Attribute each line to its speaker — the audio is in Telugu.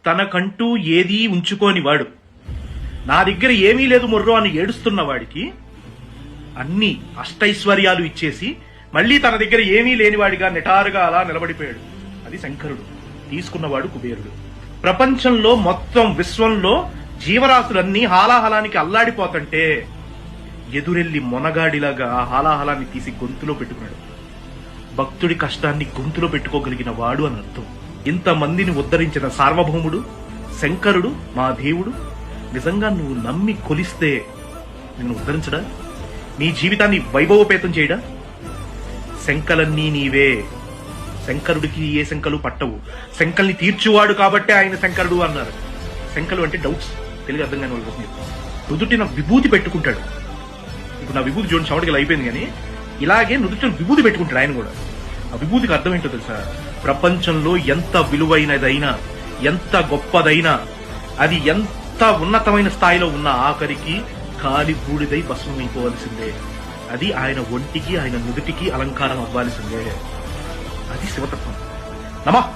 Speaker 1: తనకంటూ ఏదీ ఉంచుకోని వాడు, నా దగ్గర ఏమీ లేదు మొర్రో అని ఏడుస్తున్న వాడికి అన్ని అష్టైశ్వర్యాలు ఇచ్చేసి మళ్లీ తన దగ్గర ఏమీ లేనివాడిగా నిటారుగా అలా నిలబడిపోయాడు. అది శంకరుడు. తీసుకున్నవాడు కుబేరుడు. ప్రపంచంలో మొత్తం విశ్వంలో జీవరాశులన్నీ హాలాహలానికి అల్లాడిపోతుంటే ఎదురెళ్లి మొనగాడిలాగా ఆ హాలాహలాన్ని తీసి గొంతులో పెట్టుకున్నాడు. భక్తుడి కష్టాన్ని గొంతులో పెట్టుకోగలిగిన వాడు అని అర్థం. ఇంతమందిని ఉద్ధరించిన సార్వభౌముడు శంకరుడు, మా దేవుడు. నిజంగా నువ్వు నమ్మి కొలిస్తే నిన్ను ఉద్ధరించడా? నీ జీవితాన్ని వైభవపేతం చేయడా? శంకలన్నీ నీవే. శంకరుడికి ఏ శంకలు పట్టవు. శంకల్ని తీర్చువాడు కాబట్టే ఆయన శంకరుడు అన్నారు. శంకలు అంటే డౌట్స్ తెలుగు అర్థం కాని వాళ్ళ కోసం చెప్తాను. నుదుటిన విభూతి పెట్టుకుంటాడు. ఇప్పుడు నా విభూతి చూడండి, చవటకి అయిపోయింది, కానీ ఇలాగే నుదుటిన విభూతి పెట్టుకుంటాడు ఆయన కూడా. ఆ విభూతికి అర్థం ఏంటో తెలుసా? ప్రపంచంలో ఎంత విలువైనదైనా, ఎంత గొప్పదైనా, అది ఎంత ఉన్నతమైన స్థాయిలో ఉన్న ఆఖరికి కాలి బూడిదై భస్మం అయిపోవలసిందే. అది ఆయన ఒంటికి, ఆయన నుదుటికి అలంకారం అవ్వాల్సిందే. అది శివతత్వం. నమః.